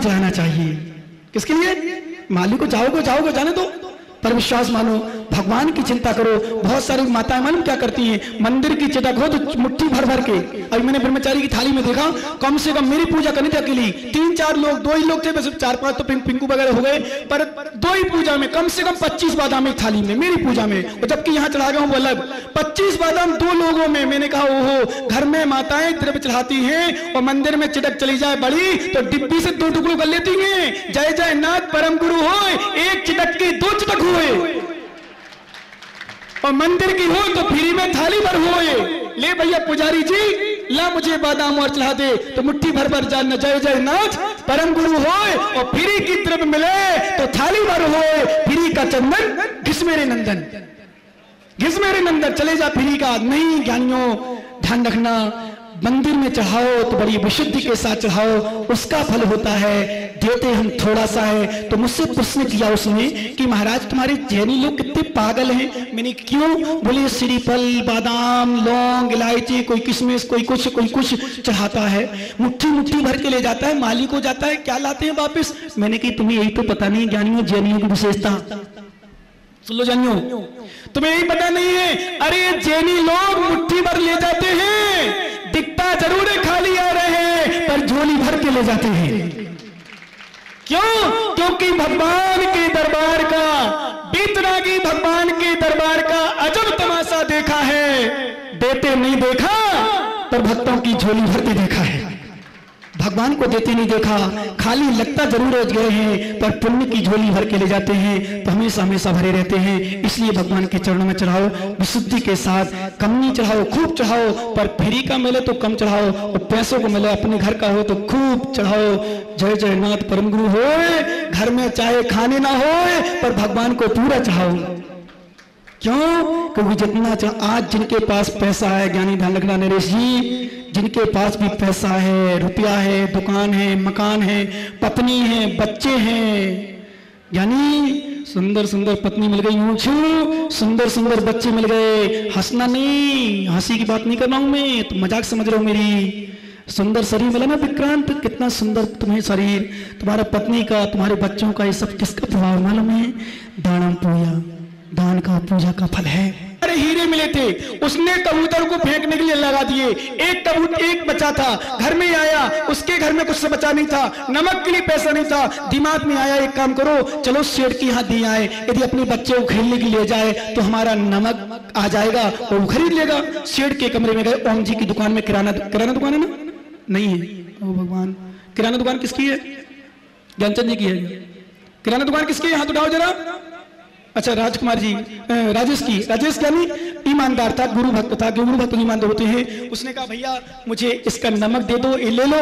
चढ़ाना चाहिए। किसके लिए? माली को जाओगे जाने दो, पर विश्वास मानो, भगवान की चिंता करो। बहुत सारी माताएं मालूम क्या करती हैं, मंदिर की चिटक हो तो मुट्ठी भर भर के, अभी मैंने ब्रह्मचारी की थाली में देखा, कम से कम मेरी पूजा करनी थी अकेली 3-4 लोग, 2 ही लोग थे, बस 4-5 तो पिंकू वगैरह हो गए, पर 2 ही पूजा में कम से कम 25 बादाम एक थाली में, मेरी पूजा में, और जबकि यहाँ चढ़ा गया हूँ वो अलग, 25 बादाम 2 लोगों में। मैंने कहा ओहो, घर में माताएं द्रव्य चढ़ाती हैं और मंदिर में चिटक चली जाए बड़ी तो डिब्बी से 2 टुकड़ों कर लेती हैं। जय जय नाथ परम गुरु हो, एक चिटक की 2 चिटक हुए, और मंदिर की हो तो फ्री में थाली भर हुए। ले भैया पुजारी जी, ला मुझे बादाम और चढ़ा दे, तो मुट्ठी भर भर जान जय जय नाथ परम गुरु होए, और फ्री की द्रव्य मिले तो थाली भर होए। फ्री का चंदन घिस मेरे नंदन, घिस मेरे नंदन, चले जा फ्री का। नहीं ज्ञानियों, ध्यान रखना, मंदिर में चढ़ाओ तो बड़ी विशुद्धि के साथ चढ़ाओ, उसका फल होता है। देते हम थोड़ा सा है। तो मुझसे प्रश्न किया उसने कि महाराज तुम्हारे जैनी लोग कितने पागल हैं। मैंने क्यों? बोले श्रीफल, बादाम, लौंग, इलायची, कोई किशमिश, कोई कुछ चढ़ाता है, मुट्ठी मुट्ठी भर के ले जाता है, माली को जाता है, क्या लाते हैं वापिस। मैंने कहा तुम्हें यही तो पता नहीं ज्ञानियों, जैनियों की विशेषता। सुन लो जानियो, तुम्हें यही पता नहीं है। अरे जैनी लोग मुट्ठी भर ले जाते हैं, दिखता जरूर है खाली आ रहे हैं, पर झोली भर के ले जाते हैं। क्यों? क्योंकि भगवान के दरबार का, बीतरागी भगवान के दरबार का अजब तमाशा देखा है। देते नहीं देखा, पर भक्तों की झोली भरते देखा है। भगवान को देते नहीं देखा, खाली लगता जरूर रोज गए हैं, पर पुण्य की झोली भर के ले जाते हैं, तो हमेशा हमेशा भरे रहते हैं। इसलिए भगवान के चरणों में चढ़ाओ विशुद्धि के साथ, कम नहीं चढ़ाओ, खूब चढ़ाओ। पर फ्री का मिले तो कम चढ़ाओ, और पैसों को मिले, अपने घर का हो तो खूब चढ़ाओ। जय जय नाथ परम गुरु होए, घर में चाहे खाने ना होए, पर भगवान को पूरा चढ़ाओ। क्यों? क्योंकि जितना आज जिनके पास पैसा है, ज्ञानी ध्यान रखना नरेश जी, जिनके पास भी पैसा है, रुपया है, दुकान है, मकान है, पत्नी है, बच्चे हैं, यानी सुंदर सुंदर पत्नी मिल गई, सुंदर सुंदर बच्चे मिल गए, हंसना नहीं, हंसी की बात नहीं कर रहा हूं मैं, तुम मजाक समझ रहे हो मेरी। सुंदर शरीर मिला ना विक्रांत, कितना सुंदर तुम्हें शरीर, तुम्हारा पत्नी का, तुम्हारे बच्चों का, ये सब किसका प्रभाव मालूम है? दानम पूजा, दान का, पूजा का फल है। अरे हीरे मिले थे, उसने कबूतर को फेंकने के लिए लगा दिए। एक कबूतर, एक बचा था, घर में आया, उसके घर में कुछ से बचा नहीं था, नमक के लिए पैसा नहीं था, दिमाग में आया एक काम करो, चलो सेठ के यहाँ दिए आए, यदि अपने बच्चे को खेलने के लिए जाए तो हमारा नमक आ जाएगा और वो खरीद लेगा। सेठ के कमरे में गए, ओम जी की दुकान में, किराना दुकान है ना? नहीं है। ओ भगवान, किराना दुकान किसकी है? ज्ञानचंद जी की है। किराना दुकान किसकी है? हाथ उठाओ जरा। अच्छा, राजकुमार जी, राजेश की। राजेश यानी ईमानदार था, गुरु भक्त था, गुरु भक्त ईमानदार होते हैं। उसने कहा भैया मुझे इसका नमक दे दो, ये ले लो।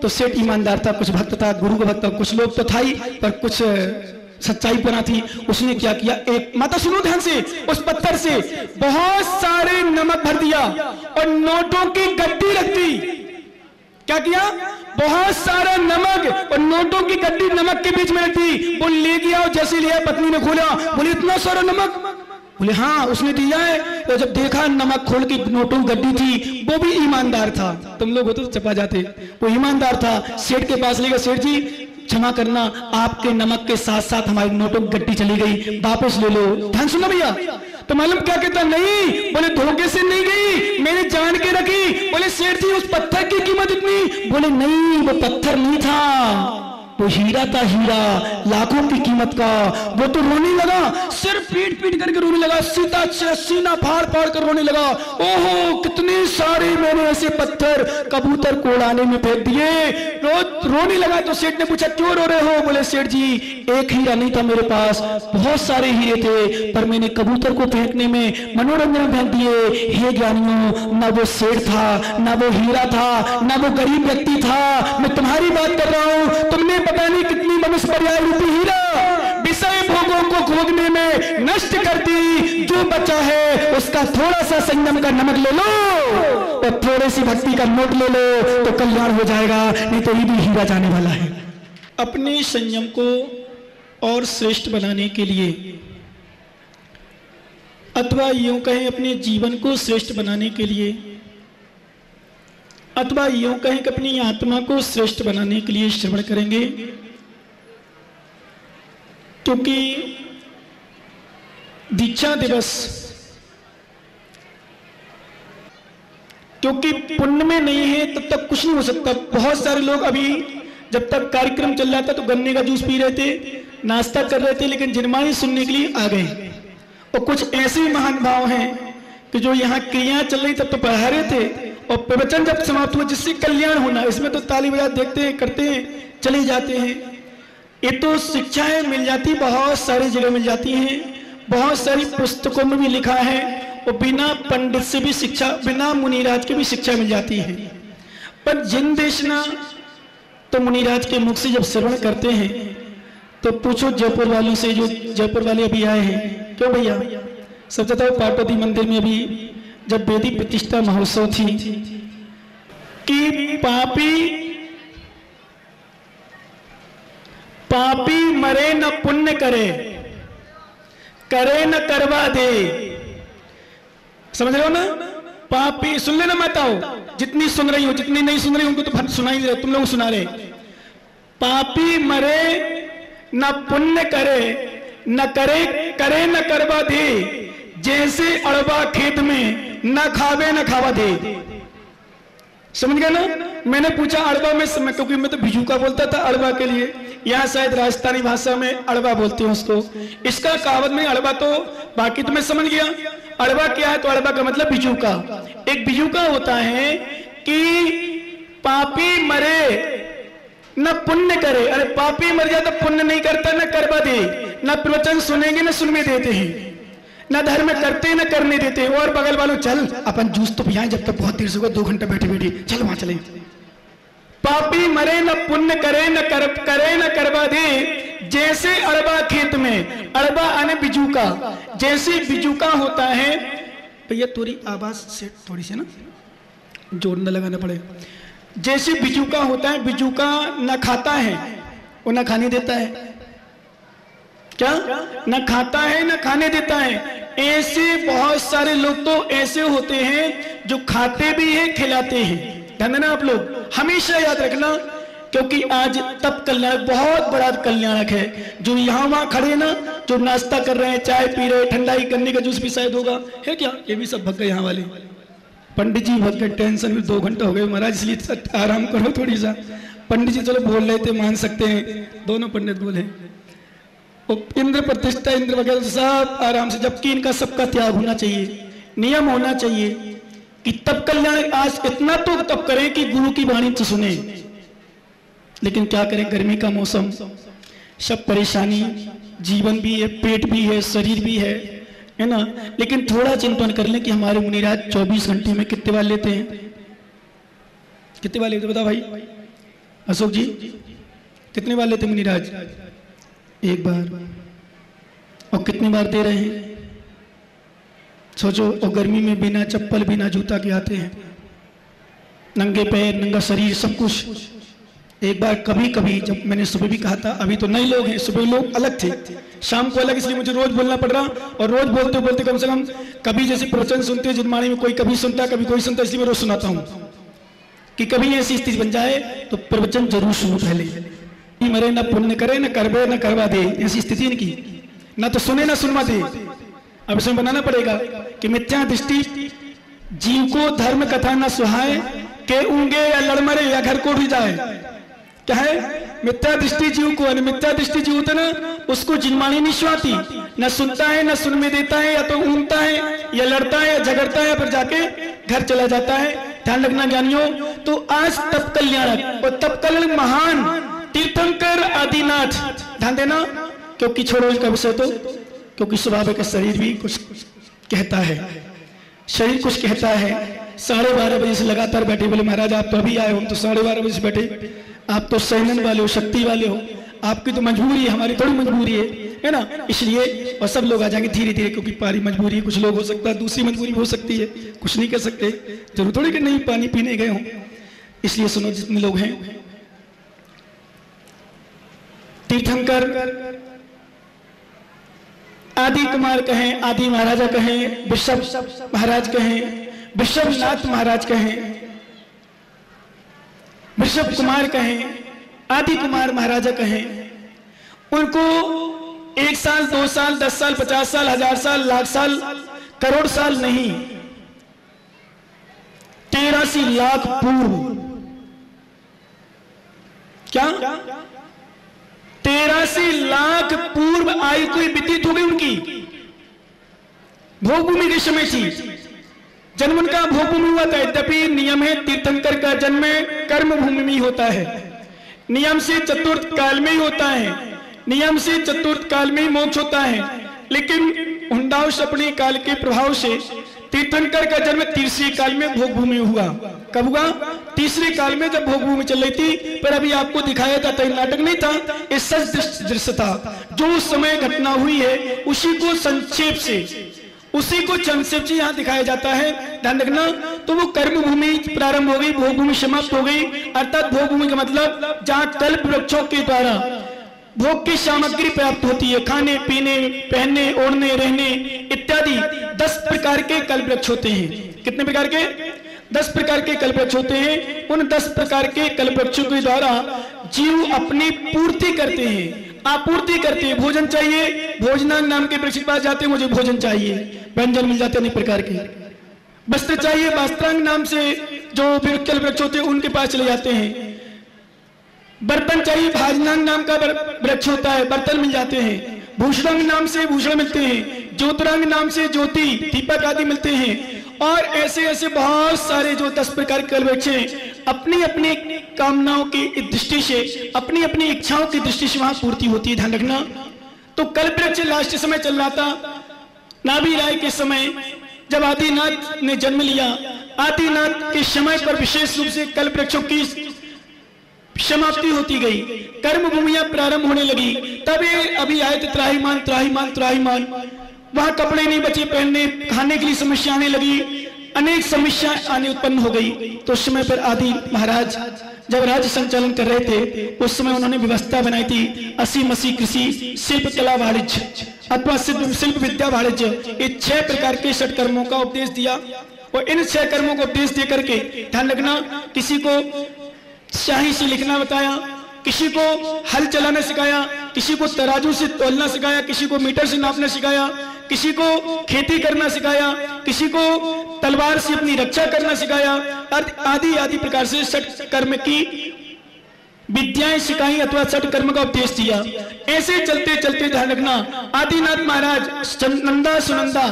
तो सेठ ईमानदार था, कुछ भक्त था, गुरु का भक्त था, कुछ लोग तो था ही, पर कुछ सच्चाई पना थी। उसने क्या किया, एक, माता सुनो ध्यान से, उस पत्थर से बहुत सारे नमक भर दिया और नोटों की गड्डी रख दी। क्या किया? बहुत सारा नमक और नोटों की गड्डी नमक के बीच में रख दी। बोल ले गया, और जैसे लिया पत्नी ने खोला, बोले इतना सारा नमक? बोले हाँ, उसने दिया है। तो जब देखा नमक खोल के नोटों की गड्डी थी, वो भी ईमानदार था। तुम लोग होते तो चपा जाते, वो ईमानदार था। सेठ के पास ले गया, सेठ जी क्षमा करना, आपके नमक के साथ साथ हमारी नोटों की गड्डी चली गई, वापस ले लो। ध्यान सुनो भैया। तो मालूम क्या कहता? नहीं, बोले धोखे से नहीं गई, मैंने जान के रखी। बोले सेठ जी उस पत्थर की कीमत इतनी? बोले नहीं, वो पत्थर नहीं था, वो हीरा था, हीरा, लाखों की कीमत का। वो तो रोने लगा, सिर पीट पीट करके रोने लगा, सीना फाड़ फाड़ कर रोने लगा। ओहो, कितने सारे मैंने ऐसे पत्थर कबूतर को उड़ाने में फेंक दिए। रोने लगा। तो सेठ ने पूछा क्यों रो रहे हो? बोले सेठ जी एक हीरा नहीं था मेरे पास, बहुत सारे हीरे थे, पर मैंने कबूतर को फेंकने में, मनोरंजन में फेंक दिए। हे ज्ञानियों, ना वो सेठ था, ना वो हीरा था, ना वो गरीब व्यक्ति था, मैं तुम्हारी बात कर रहा हूं। तुमने पता नहीं कितनी मनुष्य पर्याय रूपी हीरा विषय भोगों को खोगने में नष्ट कर दी। जो बचा है उसका थोड़ा सा संयम का नमक ले लो और थोड़ी सी भक्ति का नोट ले लो, तो कल्याण हो जाएगा, नहीं तो ये भी हीरा जाने वाला है। अपने संयम को और श्रेष्ठ बनाने के लिए, अथवा यूं कहें अपने जीवन को श्रेष्ठ बनाने के लिए, अथवा यूं कहें कि अपनी आत्मा को श्रेष्ठ बनाने के लिए श्रवण करेंगे, क्योंकि दीक्षा दिवस, क्योंकि पुण्य में नहीं है तब तक कुछ नहीं हो सकता। बहुत सारे लोग अभी जब तक कार्यक्रम चल रहा था तो गन्ने का जूस पी रहे थे, नाश्ता कर रहे थे, लेकिन जिनमानी सुनने के लिए आ गए। और कुछ ऐसे महान भाव हैं कि जो यहाँ क्रिया चल रही तब तो पढ़ा रहे थे, और प्रवचन जब समाप्त हुआ जिससे कल्याण होना, इसमें तो ताली बजा देखते हैं, करते हैं, चले जाते हैं। ये तो शिक्षाएं मिल जाती, बहुत सारी जगह मिल जाती हैं, बहुत सारी पुस्तकों में भी लिखा है, और बिना पंडित से भी शिक्षा, बिना मुनिराज के भी शिक्षा मिल जाती है। पर जिन देशना तो मुनिराज के मुख से जब श्रवण करते हैं तो पूछो जयपुर वालों से, जो जयपुर वाले अभी आए हैं, क्यों भैया सब बताओ। पार्वती मंदिर में अभी जब वेदी प्रतिष्ठा महोत्सव थी कि पापी मरे न पुण्य करे, करे न करवा दे। समझ रहे हो ना? पापी, सुन लेना माताओ, जितनी सुन रही हो, जितनी नहीं सुन रही उनको तो सुनाई दे रहे, तुम लोग सुना रहे। पापी मरे न पुण्य करे, न करे न करवा दे, जैसे अड़बा खेत में न खावे न खावा दे। समझ गए ना? मैंने पूछा अड़बा में, क्योंकि मैं तो भिजूका बोलता था अड़बा के लिए, यहाँ शायद राजस्थानी भाषा में अड़बा बोलते हैं उसको। इसका कहावत में अड़बा, तो बाकी तो मैं समझ गया अड़बा क्या है। तो अड़बा का मतलब भिजूका। एक भिजूका होता है कि पापी मरे न पुण्य करे। अरे पापी मर जाए तो पुण्य नहीं करता, न करवा दे, न प्रवचन सुनेंगे न सुनने देते हैं, न धर्म करते न करने देते। और बगल वालों चल अपन जूस तो पियाएं, जब तक बहुत देर से होगा, 2 घंटे बैठे बैठे, चल वहां चले। पापी मरे न पुण्य करे, करे न करवा दे, जैसे अड़बा खेत में। अड़बा आने बिजूका, जैसे बिजूका होता है। भैया थोड़ी आवाज से थोड़ी सी ना जोर न लगाना पड़े। जैसे बिजूका होता है, बिजूका न खाता है वो न खाने देता है, क्या न खाता है न खाने देता है। ऐसे बहुत सारे लोग तो ऐसे होते हैं जो खाते भी हैं खिलाते हैं। ध्यान देना आप लोग, हमेशा याद रखना, क्योंकि आज तप कल्याणक बहुत बड़ा कल्याणक है। जो यहाँ वहां खड़े ना, जो नाश्ता कर रहे हैं, चाय पी रहे, ठंडाई करने का जूस भी शायद होगा, है क्या? ये भी सब भग गए यहाँ वाले। पंडित जी भग गए, टेंशन में 2 घंटे हो गए महाराज, इसलिए आराम करो थोड़ी सा। पंडित जी चलो बोल रहे थे, मान सकते हैं, दोनों पंडित बोले। इंद्र प्रतिष्ठा, इंद्र वगैरह सब आराम से, जबकि इनका सबका त्याग होना चाहिए, नियम होना चाहिए कि तप कल्याण। आज इतना तो तप करें कि गुरु की वाणी तो सुने, लेकिन क्या करें, गर्मी का मौसम, सब परेशानी, जीवन भी है, पेट भी है, शरीर भी है ना। लेकिन थोड़ा चिंतन कर लें कि हमारे मुनिराज 24 घंटे में कितने बार लेते हैं? कितने बार लेते बताओ भाई अशोक जी, कितने बार लेते मुनिराज? 1 बार। और कितनी बार दे रहे हैं सोचो। और गर्मी में बिना चप्पल बिना जूता के आते हैं, नंगे पैर, नंगा शरीर, सब कुछ। एक बार कभी कभी, जब मैंने सुबह भी कहा था, अभी तो नए लोग हैं, सुबह लोग अलग थे, शाम को अलग, इसलिए मुझे रोज बोलना पड़ रहा। और रोज बोलते बोलते कम से कम, कभी जैसे प्रवचन सुनते जिनमानी में कोई कभी सुनता कभी कोई सुनता, इसलिए मैं रोज सुनाता हूँ कि कभी ऐसी स्थिति बन जाए तो प्रवचन जरूर सुनो पहले। मरे न पुण्य करे, न करवे न करवा दे, ऐसी स्थिति इनकी, न तो सुने न सुनवा दे। अब इसमें बनाना पड़ेगा कि मिथ्या दृष्टि जीव को धर्म कथा न सुहाए, के ऊंगे या लड़मरे या घर को भी जाए। क्या है? मिथ्या दृष्टि जीव को, मिथ्या दृष्टि जीव होता ना, उसको जिनमानी नहीं सुहाती, न सुनता है न सुन में देता है, या तो ऊँगता है या लड़ता है या झगड़ता है, फिर जाके घर चला जाता है। ध्यान रखना जानियो। तो आज तप कल्याणक, और तप कल्याण महान तीर्थंकर आदिनाथ, ध्यान देना, क्योंकि छोड़ो इसका विषय तो, क्योंकि स्वभाव का शरीर भी कुछ कहता है, शरीर कुछ कहता है। 12:30 बजे से लगातार बैठे, बोले महाराज आप तो अभी आए हो, हम तो 12:30 बजे से बैठे। आप तो सैनन वाले हो, शक्ति वाले हो, आपकी तो मजबूरी है, हमारी थोड़ी मजबूरी है ना। इसलिए और सब लोग आ जाएंगे धीरे धीरे, क्योंकि पारी मजबूरी है। कुछ लोग हो सकता है दूसरी मजबूरी हो सकती है, कुछ नहीं कर सकते, जरूर थोड़ी कि नहीं पानी पीने गए हों। इसलिए सुनो, जितने लोग हैं, तीर्थंकर आदि कुमार कहें, आदि महाराजा कहें, विश्व महाराज कहें, विश्वनाथ महाराज कहें, वृषभ कुमार कहें, आदि कुमार महाराजा कहें, उनको 1 साल 2 साल 10 साल 50 साल 1000 साल लाख साल करोड़ साल नहीं, 83 लाख पूर्व, क्या 83 लाख पूर्व आयु कोई व्यतीत हो गई उनकी। भोगभूमि के समय थी, जन्म उनका भोगभूमि हुआ था। यद्यपि नियम है तीर्थंकर का जन्म कर्म भूमि में होता है, नियम से चतुर्थ काल में ही होता है, नियम से चतुर्थ काल में ही मोक्ष होता है। लेकिन हुंडाउस अपने काल के प्रभाव से तीर्थंकर का जन्म तीसरे काल में भोगभूमि हुआ। कब हुआ? तीसरे काल में, जब भोगभूमि चल रही थी। पर अभी आपको दिखाया जाता है, नाटक नहीं था, ये सच दृश्य था। जो उस समय घटना हुई है उसी को संक्षेप से, उसी को संक्षेप से यहाँ दिखाया जाता है, ध्यान रखना। तो वो कर्म भूमि प्रारंभ हो गई, भोगभूमि समाप्त हो गई। अर्थात भोगभूमि का मतलब जहाँ कल्प वृक्षों के द्वारा भोग की सामग्री प्राप्त होती है, खाने पीने पहनने ओढ़ने रहने इत्यादि 10 प्रकार के कल्प वृक्ष होते हैं। कितने प्रकार के? 10 प्रकार के कल्प वृक्ष होते हैं। उन 10 प्रकार के कल्प वृक्षों के द्वारा जीव अपनी पूर्ति करते हैं, आपूर्ति करते हैं। भोजन चाहिए, भोजनांग नाम के वृक्ष के पास जाते हैं, मुझे भोजन चाहिए, व्यंजन मिल जाते हैं अनेक प्रकार के। वस्त्र चाहिए, वस्त्रांग नाम से जो कल्प वृक्ष होते हैं उनके पास चले जाते हैं। बर्तन चाहिए, भाजनांग नाम का वृक्ष होता है, बर्तन मिल जाते हैं। भूषणांग नाम से भूषण मिलते हैं, ज्योतिरांग नाम से ज्योति दीपक आदि मिलते हैं। और ऐसे ऐसे बहुत सारे जो 10 प्रकार के वृक्ष हैं, अपनी अपनी कामनाओं की दृष्टि से, अपनी अपनी इच्छाओं की दृष्टि से वहां पूर्ति होती है, ध्यान रखना। तो कल्प वृक्ष लास्ट समय चल रहा था नाभि राय के समय, जब आदिनाथ ने जन्म लिया। आदिनाथ के समय पर विशेष रूप से कल्प वृक्षों की समाप्ति होती गई, कर्म भूमियां प्रारंभ होने लगी। तब ये अभी आए थे त्राहिमाम त्राहिमाम त्राहिमाम, वहां कपड़े नहीं बचे पहनने, खाने के लिए समस्या आने लगी, अनेक समस्याएं आने उत्पन्न हो गई। तो उस समय पर आदि महाराज जब राज्य संचालन कर रहे थे, उस समय उन्होंने व्यवस्था बनाई थी 80 कृषि शिल्प कला वाणिज्य अथवा शिल्प विद्या वाणिज्य, ये 6 प्रकार के षट कर्मों का उपदेश दिया। और इन 6 कर्मों को उपदेश दे करके ध्यान रखना, किसी को स्याही से लिखना बताया, किसी को हल चलाना सिखाया, किसी को तराजू से तोलना सिखाया, किसी को मीटर से नापना सिखाया, किसी को खेती करना सिखाया, किसी को तलवार से अपनी रक्षा करना सिखाया। आदि आदि प्रकार से षट कर्म की विद्याएं सिखाई अथवा षट कर्म का उपदेश दिया। ऐसे चलते चलते ध्यान रखना, आदिनाथ महाराज नंदा सुनंदा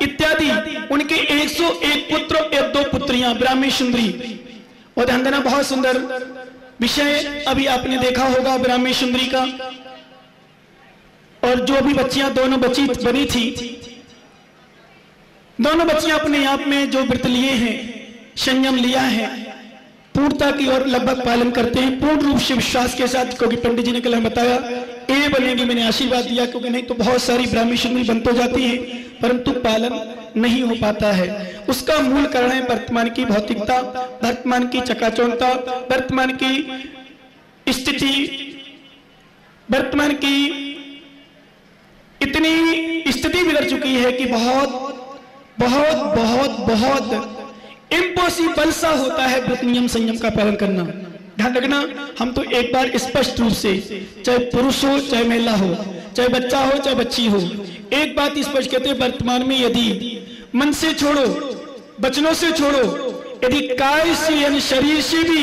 इत्यादि उनके 101 पुत्र और 2 पुत्रियां ब्राह्मी सुंदरी। और ध्यान देना, बहुत सुंदर विषय अभी आपने देखा होगा ब्राह्मी सुंदरी का। और जो भी बच्चियां दोनों बच्ची बनी थी, दोनों बच्चियां अपने आप में जो व्रत लिए हैं, संयम लिया है, पूर्णता की ओर लगभग पालन करते हैं पूर्ण रूप से विश्वास के साथ। क्योंकि पंडित जी ने कल बताया ए बनेगी, मैंने आशीर्वाद दिया, क्योंकि नहीं तो बहुत सारी ब्राह्मी सुंदरी बन तो जाती है परंतु पालन नहीं हो पाता है। उसका मूल कारण है वर्तमान की भौतिकता, वर्तमान की चकाचौंधता, वर्तमान की स्थिति, वर्तमान की इतनी स्थिति बिगड़ चुकी है कि बहुत बहुत बहुत बहुत इम्पॉसिबल सा होता है व्रत नियम संयम का पालन करना। ध्यान रखना, हम तो एक बार स्पष्ट रूप से, चाहे पुरुष हो चाहे महिला हो, चाहे बच्चा हो चाहे बच्ची हो, एक बात स्पष्ट कहते हैं, वर्तमान में यदि मन से छोड़ो, वचनों से छोड़ो, यदि काय से यानी शरीर से भी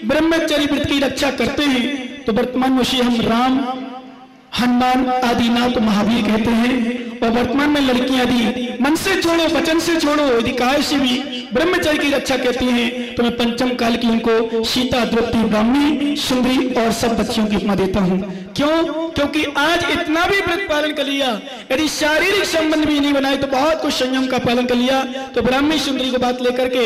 ब्रह्मचर्य व्रत की रक्षा करते हैं तो वर्तमान में उसे हम राम, हनुमान आदि नाम तो महावीर कहते हैं। और वर्तमान में लड़कियां यदि मन से छोड़ो, वचन से छोड़ो, यदि काय से भी ब्रह्मचर्य की रक्षा कहती हैं तो मैं पंचम काल की उनको सीता, द्रौपदी, ब्राह्मी, सुंदरी और सब बच्चियों की उपमा देता हूं। क्यों? क्योंकि आज इतना भी व्रत पालन कर लिया, यदि शारीरिक संबंध भी नहीं बनाए तो बहुत कुछ संयम का पालन कर लिया। तो ब्राह्मी सुंदरी को बात लेकर के,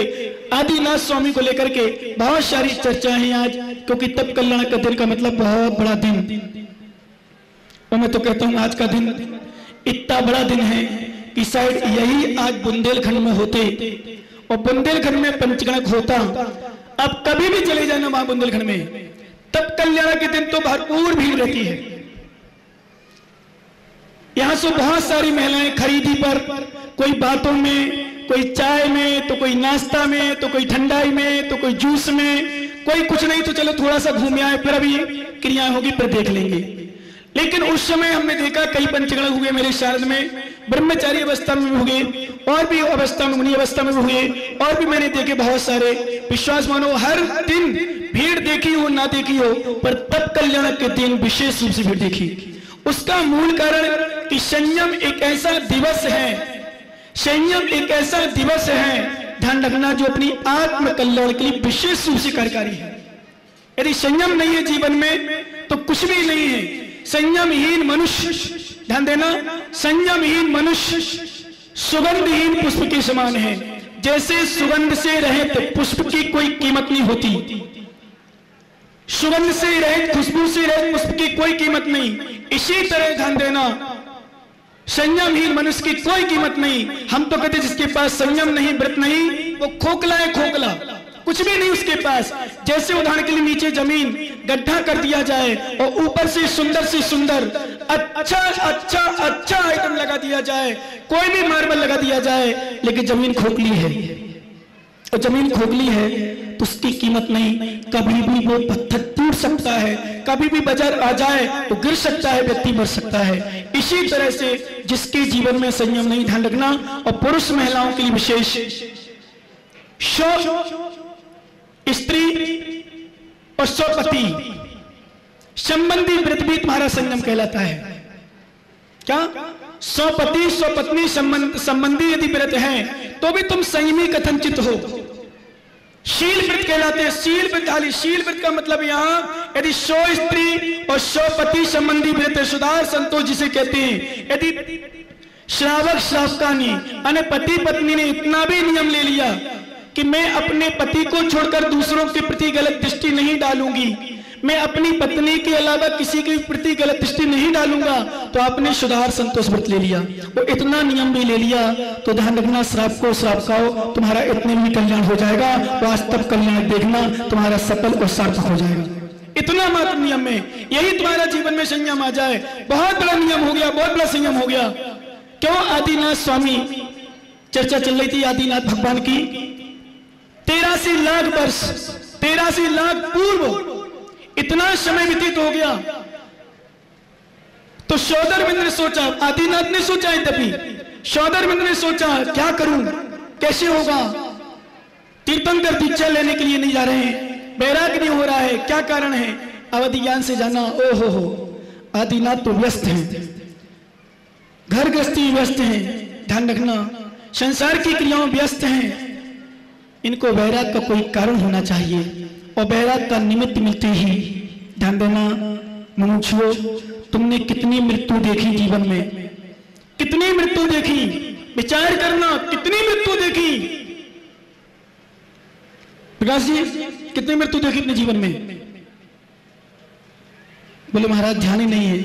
आदिनाथ स्वामी को लेकर के बहुत सारी चर्चा है आज, क्योंकि तब कल्याण का दिन का मतलब बहुत बड़ा दिन। और मैं तो कहता हूं आज का दिन इतना बड़ा दिन है कि शायद यही आज बुंदेलखंड में होते और बुंदेलखंड में पंचगणक होता। अब कभी भी चले जाना वहां बुंदेलखंड में, तब कल्याण के दिन तो भरपूर भीड़ रहती है। यहां से बहुत सारी महिलाएं खरीदी पर, कोई बातों में, कोई चाय में, तो कोई नाश्ता में, तो कोई ठंडाई में, तो कोई जूस में, कोई कुछ नहीं तो चलो थोड़ा सा घूम आए, फिर अभी क्रियाएं होगी फिर देख लेंगे। लेकिन उस समय हमने देखा कई पंचगण हुए मेरे शारद में, ब्रह्मचारी अवस्था में हुए और भी अवस्था में, मुनि अवस्था में हुए, और भी मैंने देखे बहुत सारे। विश्वास मानो हर दिन भीड़ देखी हो ना देखी हो, पर तब कल्याण के दिन विशेष रूप से भीड़ देखी। उसका मूल कारण कि संयम एक ऐसा दिवस है, संयम एक ऐसा दिवस है, ध्यान रखना, जो अपनी आत्म कल्याण के लिए विशेष रूप से कार्यकारी है। यदि संयम नहीं है जीवन में तो कुछ भी नहीं है। संयमहीन मनुष्य, ध्यान देना, संयमहीन मनुष्य सुगंधहीन पुष्प के समान है। जैसे सुगंध से रहित पुष्प की कोई कीमत नहीं होती, सुगंध से रहित, खुशबू से रहित पुष्प की कोई कीमत नहीं, इसी तरह ध्यान देना, संयमहीन मनुष्य की कोई कीमत नहीं। हम तो कहते जिसके पास संयम नहीं, व्रत नहीं, वो खोखला है, खोखला, कुछ भी नहीं उसके पास। जैसे उदाहरण के लिए नीचे जमीन गड्ढा कर दिया जाए और ऊपर से सुंदर अच्छा अच्छा अच्छा आइटम लगा दिया जाए, कोई भी मार्बल लगा दिया जाए, लेकिन जमीन खोखली है, और जमीन खोखली है तो उसकी कीमत नहीं। कभी भी वो पत्थर टूट सकता है, कभी भी बाजार आ जाए तो गिर सकता है, व्यक्ति मर सकता है। इसी तरह से जिसके जीवन में संयम नहीं, ध्यान रखना, और पुरुष महिलाओं के लिए विशेष, स्त्री और स्वपति संबंधी व्रत भी तुम्हारा संयम कहलाता है। क्या? स्वपति स्वपत्नी संबंधी यदि व्रत है तो भी तुम संयमी कथनचित हो। शील व्रत कहलाते हैं, शील व्रत। खाली शील व्रत का मतलब यहाँ यदि सौ स्त्री और स्वपति संबंधी व्रत, सुधार संतोष जिसे कहते हैं, यदि श्रावक श्रावकानी यानी पति पत्नी ने इतना भी नियम ले लिया कि मैं अपने पति को छोड़कर दूसरों के प्रति गलत दृष्टि नहीं डालूंगी, मैं अपनी पत्नी के अलावा किसी के प्रति गलत दृष्टि नहीं डालूंगा, तो आपने सुधार संतोष व्रत ले लिया, वो इतना नियम भी ले लिया, तो ध्यान रखना, श्राप को श्रावकाओ तुम्हारा इतने में कल्याण हो जाएगा, वास्तव कल्याण देखना तुम्हारा सफल और सार्थक हो जाएगा। इतना मात्र नियम में, यही तुम्हारा जीवन में संयम आ जाए, बहुत बड़ा नियम हो गया, बहुत बड़ा संयम हो गया। क्यों? आदिनाथ स्वामी, चर्चा चल रही थी आदिनाथ भगवान की, 83 लाख वर्ष, 83 लाख पूर्व इतना समय व्यतीत हो गया, तो शौदरमिंद ने सोचा, आदिनाथ ने सोचा, तभी शौदरमिंद ने सोचा क्या करूं, कैसे होगा, तीर्थंकर दीक्षा लेने के लिए नहीं जा रहे हैं, बैराग नहीं हो रहा है, क्या कारण है? अवधि ज्ञान से जाना, ओ हो, आदिनाथ तो व्यस्त हैं, घर गृहस्थी व्यस्त हैं, ध्यान रखना, संसार की क्रियाओं व्यस्त हैं, इनको वैराग का कोई कारण होना चाहिए, और वैराग का निमित्त मिलते ही, ध्यान देना मनुष्यों, तुमने कितनी मृत्यु देखी जीवन में, कितनी मृत्यु देखी, विचार करना, कितनी मृत्यु देखी। प्रकाश जी, कितनी मृत्यु देखी अपने जीवन में? बोले महाराज ध्यान ही नहीं है,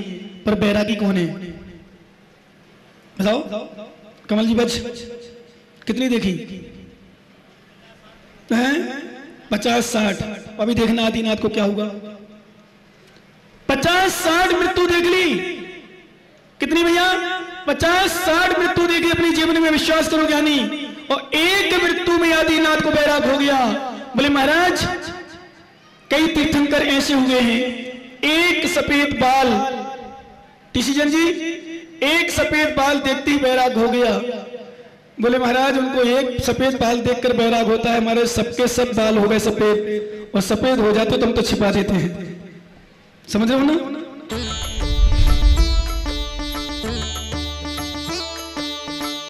पर बैरागी कौन है बताओ? कमल जी बच, कितनी देखी हैं? 50-60। अभी देखना आदिनाथ को क्या होगा। 50-60 मृत्यु देख ली, कितनी भैया? 50-60 मृत्यु देखी अपने जीवन में, विश्वास करो ज्ञानी, और एक मृत्यु में आदिनाथ को बैराग हो गया। बोले महाराज कई तीर्थंकर ऐसे हुए हैं, एक सफेद बाल, डिसीजन जी, एक सफेद बाल देखते ही बैराग हो गया। बोले महाराज उनको एक सफेद बाल देखकर बैराग होता है, हमारे सबके सब बाल हो गए सफेद, और सफेद हो जाते तो हम तो छिपा देते हैं, समझ रहे हो ना?